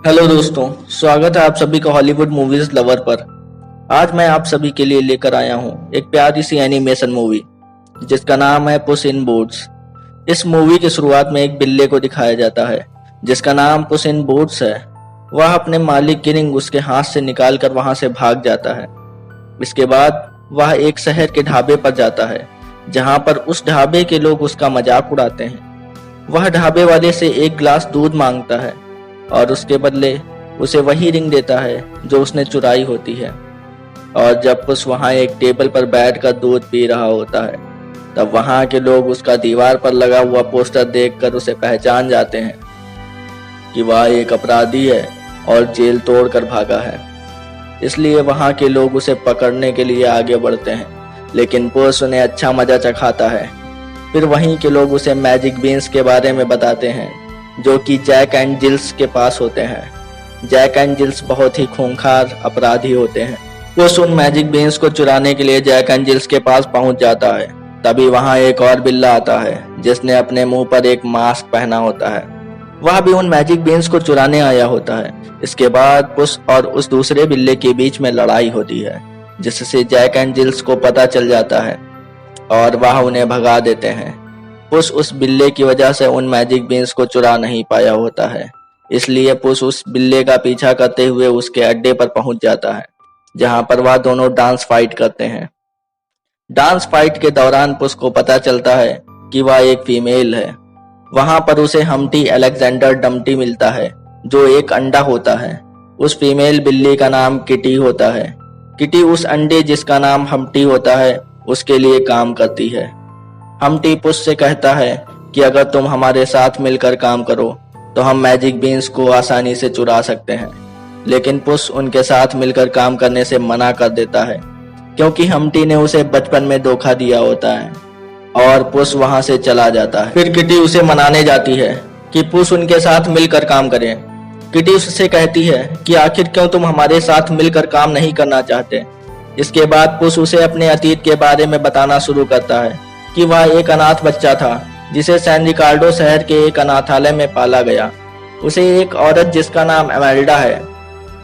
Hello दोस्तों, स्वागत है आप सभी का हॉलीवुड मूवीज लवर पर। आज मैं आप सभी के लिए लेकर आया हूं एक प्यारी सी एनिमेशन मूवी जिसका नाम है पुस इन बूट्स। इस मूवी की शुरुआत में एक बिल्ले को दिखाया जाता है जिसका नाम पुस इन बूट्स है। वह अपने मालिक की रिंग उसके हाथ से निकाल कर वहां से भाग जाता है। इसके बाद वह एक शहर के ढाबे पर जाता है जहां पर उस ढाबे के लोग उसका मजाक उड़ाते हैं। वह ढाबे वाले से एक गिलास दूध मांगता है और उसके बदले उसे वही रिंग देता है जो उसने चुराई होती है। और जब पुस वहां एक टेबल पर बैठकर दूध पी रहा होता है तब वहां के लोग उसका दीवार पर लगा हुआ पोस्टर देखकर उसे पहचान जाते हैं कि वह एक अपराधी है और जेल तोड़कर भागा है। इसलिए वहां के लोग उसे पकड़ने के लिए आगे बढ़ते हैं, लेकिन पुस उन्हें अच्छा मजा चखाता है। फिर वहीं के लोग उसे मैजिक बीन्स के बारे में बताते हैं जो कि जैक एंड जिल्स के पास होते हैं। जैक एंड जिल्स बहुत ही खूंखार अपराधी होते हैं। पुस उन मैजिक बीन्स को चुराने के लिए जैक एंड जिल्स के पास पहुंच जाता है। तभी वहां एक और बिल्ला आता है जिसने अपने मुंह पर एक मास्क पहना होता है। वह भी उन मैजिक बीन्स को चुराने आया होता है। इसके बाद पुस और उस दूसरे बिल्ले के बीच में लड़ाई होती है जिससे जैक एंड जिल्स को पता चल जाता है और वह उन्हें भगा देते हैं। पुस उस बिल्ले की वजह से उन मैजिक बीन्स को चुरा नहीं पाया होता है, इसलिए पुस उस बिल्ले का पीछा करते हुए उसके अड्डे पर पहुंच जाता है जहां पर वह दोनों डांस फाइट करते हैं। डांस फाइट के दौरान पुस को पता चलता है कि वह एक फीमेल है। वहां पर उसे हम्टी अलेक्जेंडर डम्टी मिलता है जो एक अंडा होता है। उस फीमेल बिल्ली का नाम किटी होता है। किटी उस अंडे जिसका नाम हम्टी होता है उसके लिए काम करती है। हम्टी पुस से कहता है कि अगर तुम हमारे साथ मिलकर काम करो तो हम मैजिक बीन्स को आसानी से चुरा सकते हैं, लेकिन पुस उनके साथ मिलकर काम करने से मना कर देता है क्योंकि हम्टी ने उसे बचपन में धोखा दिया होता है और पुस वहां से चला जाता है। फिर किटी उसे मनाने जाती है कि पुस उनके साथ मिलकर काम करे। किटी उससे कहती है कि आखिर क्यों तुम हमारे साथ मिलकर काम नहीं करना चाहते। इसके बाद पुस उसे अपने अतीत के बारे में बताना शुरू करता है कि वह एक अनाथ बच्चा था जिसे सैन रिकार्डो शहर के एक अनाथालय में पाला गया। उसे एक औरत जिसका नाम एमेल्डा है,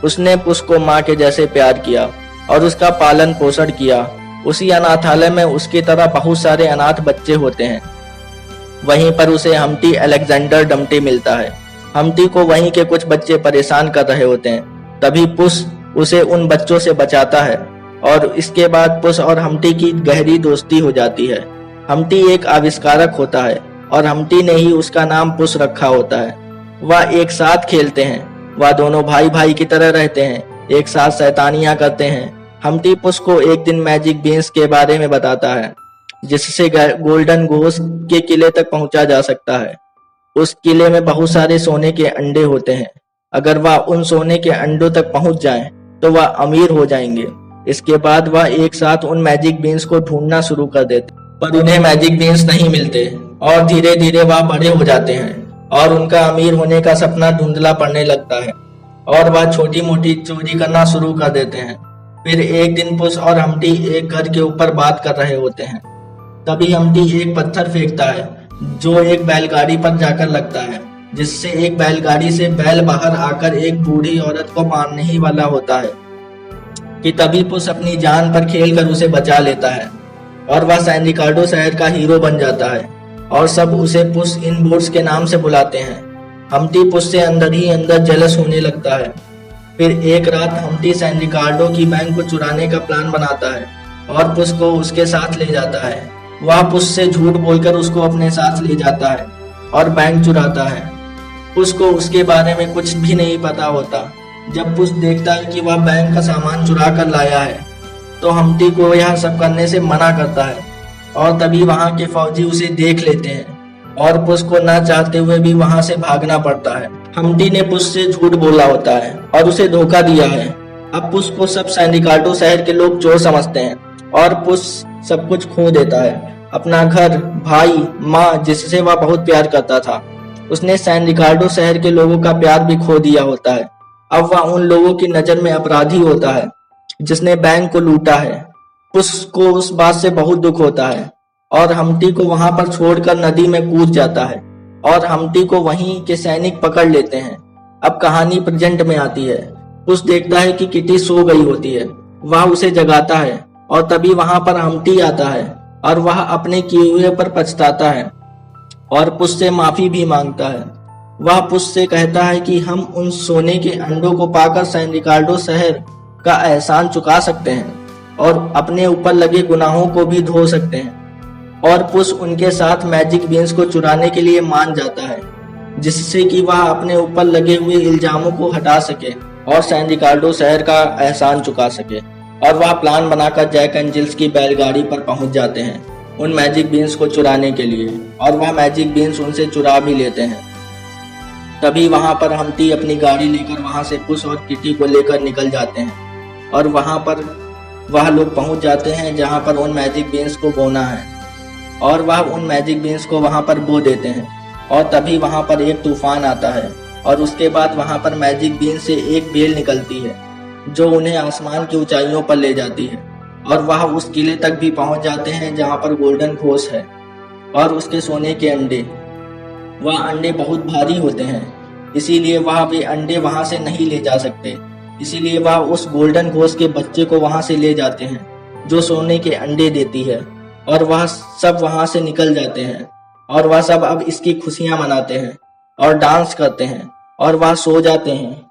उसने पुस को माँ के जैसे प्यार किया और उसका पालन पोषण किया। उसी अनाथालय में उसकी तरह बहुत सारे अनाथ बच्चे होते हैं। वहीं पर उसे हम्टी अलेक्जेंडर डम्टी मिलता है। हम्टी को वहीं के कुछ बच्चे परेशान कर रहे होते हैं। तभी पुस उसे उन बच्चों से बचाता है और इसके बाद पुस और हम्टी की गहरी दोस्ती हो जाती है। हम्टी एक आविष्कारक होता है और हम्टी ने ही उसका नाम पुस रखा होता है। वह एक साथ खेलते हैं, वह दोनों भाई भाई की तरह रहते हैं, एक साथ शैतानियां करते हैं। हम्टी पुस को एक दिन मैजिक बीन्स के बारे में बताता है जिससे गोल्डन घोस्ट के किले तक पहुंचा जा सकता है। उस किले में बहुत सारे सोने के अंडे होते हैं। अगर वह उन सोने के अंडों तक पहुंच जाए तो वह अमीर हो जाएंगे। इसके बाद वह एक साथ उन मैजिक बीन्स को ढूंढना शुरू कर देते, पर उन्हें मैजिक बीन्स नहीं मिलते और धीरे धीरे वह बड़े हो जाते हैं और उनका अमीर होने का सपना धुंधला पड़ने लगता है और वह छोटी मोटी चोरी करना शुरू कर देते हैं। फिर एक दिन पुस और हम्टी एक घर के ऊपर बात कर रहे होते हैं। तभी हम्टी एक पत्थर फेंकता है जो एक बैलगाड़ी पर जाकर लगता है, जिससे एक बैलगाड़ी से बैल बाहर आकर एक बूढ़ी औरत को मारने ही वाला होता है कि तभी पुस अपनी जान पर खेलकर उसे बचा लेता है और वह सैन रिकार्डो शहर का हीरो बन जाता है और सब उसे पुस इन बूट्स के नाम से बुलाते हैं। हम्टी पुस से अंदर ही अंदर जेलस होने लगता है। फिर एक रात हम्टी सैन रिकार्डो की बैंक को चुराने का प्लान बनाता है और पुस को उसके साथ ले जाता है। वह पुस से झूठ बोलकर उसको अपने साथ ले जाता है और बैंक चुराता है। पुस को उसके बारे में कुछ भी नहीं पता होता। जब पुस देखता है कि वह बैंक का सामान चुरा कर लाया है तो हम्टी को यह सब करने से मना करता है और तभी वहां के फौजी उसे देख लेते हैं और पुस को न चाहते हुए भी वहां से भागना पड़ता है। हम्टी ने पुस से झूठ बोला होता है और उसे धोखा दिया है। अब पुस को सब सैन रिकार्डो शहर के लोग चोर समझते हैं और पुस सब कुछ खो देता है, अपना घर, भाई, माँ जिससे वह बहुत प्यार करता था। उसने सैन रिकार्डो शहर के लोगों का प्यार भी खो दिया होता है। अब वह उन लोगों की नजर में अपराधी होता है जिसने बैंक को लूटा है। पुस को उस बात से बहुत दुख होता है और हम्टी को वहां पर छोड़कर नदी में कूद जाता है और हम्टी को वहीं के सैनिक पकड़ लेते हैं। अब कहानी प्रेजेंट में आती है। पुस देखता है कि किटी सो गई होती है। वह उसे जगाता है और तभी वहां पर हम्टी आता है और वह अपने किए हुए पर पछताता है और पुस से माफी भी मांगता है। वह पुस से कहता है कि हम उन सोने के अंडों को पाकर सैन रिकार्डो शहर का एहसान चुका सकते हैं और अपने ऊपर लगे गुनाहों को भी धो सकते हैं। और पुस उनके साथ मैजिक बीन्स को चुराने के लिए मान जाता है, जिससे कि वह अपने ऊपर लगे हुए इल्जामों को हटा सके और सैन रिकार्डो शहर का एहसान चुका सके। और वह प्लान बनाकर जैक एंड जिल्स की बैलगाड़ी पर पहुंच जाते हैं उन मैजिक बीन्स को चुराने के लिए, और वह मैजिक बीन्स उनसे चुरा भी लेते हैं। तभी वहां पर हम्टी अपनी गाड़ी लेकर वहां से पुस और किटी को लेकर निकल जाते हैं और वहां पर वह लोग पहुंच जाते हैं जहां पर उन मैजिक बीन्स को बोना है, और वह उन मैजिक बीन्स को वहां पर बो देते हैं। और तभी वहां पर एक तूफान आता है और उसके बाद वहां पर मैजिक बीन से एक बेल निकलती है जो उन्हें आसमान की ऊंचाइयों पर ले जाती है, और वह उस किले तक भी पहुंच जाते हैं जहां पर गोल्डन घोष है और उसके सोने के अंडे। वह अंडे बहुत भारी होते हैं, इसीलिए वह वे अंडे वहां से नहीं ले जा सकते। इसीलिए वह उस गोल्डन घोष के बच्चे को वहां से ले जाते हैं जो सोने के अंडे देती है, और वह सब वहां से निकल जाते हैं और वह सब अब इसकी खुशियां मनाते हैं और डांस करते हैं और वह सो जाते हैं।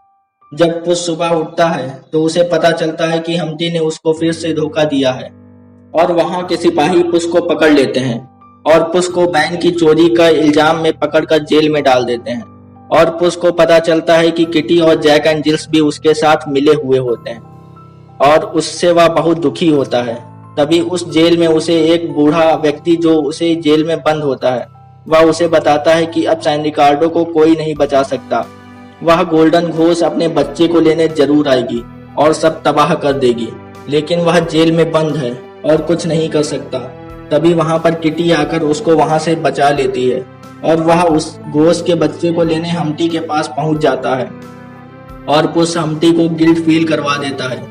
जब पुस सुबह उठता है तो उसे पता चलता है कि हम्टी ने उसको फिर से धोखा दिया है, और वहां के सिपाही पुस को पकड़ लेते हैं और पुस को बैंक की चोरी का इल्जाम में पकड़कर जेल में डाल देते हैं। और पुस को पता चलता है कि किटी और जैक एंड जिल्स भी उसके साथ मिले हुए होते हैं और उससे वह बहुत दुखी होता है। तभी उस जेल में उसे एक बूढ़ा व्यक्ति जो उसे जेल में बंद होता है, वह उसे बताता है कि अब सैन रिकार्डो को कोई नहीं बचा सकता। वह गोल्डन घोष अपने बच्चे को लेने जरूर आएगी और सब तबाह कर देगी, लेकिन वह जेल में बंद है और कुछ नहीं कर सकता। तभी वहां पर किटी आकर उसको वहां से बचा लेती है और वह उस घोष के बच्चे को लेने हम्टी के पास पहुंच जाता है, और पुस हम्टी को गिल्ट फील करवा देता है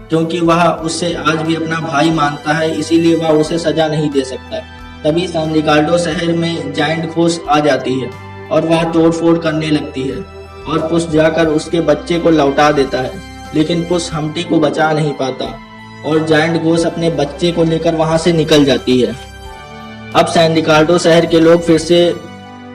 क्योंकि वह उससे आज भी अपना भाई मानता है, इसीलिए वह उसे सजा नहीं दे सकता। तभी सैन रिकार्डो शहर में जायंट घोष आ जाती है और वह तोड़फोड़ करने लगती है, और पुस जाकर उसके बच्चे को लौटा देता है, लेकिन पुस हम्टी को बचा नहीं पाता और जायंट घोष अपने बच्चे को लेकर वहां से निकल जाती है। अब सैन रिकार्डो शहर के लोग फिर से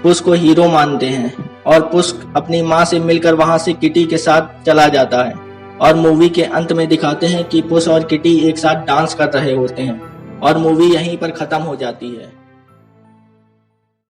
पुस को हीरो मानते हैं और पुस अपनी माँ से मिलकर वहां से किटी के साथ चला जाता है, और मूवी के अंत में दिखाते हैं कि पुस और किटी एक साथ डांस कर रहे होते हैं और मूवी यहीं पर खत्म हो जाती है।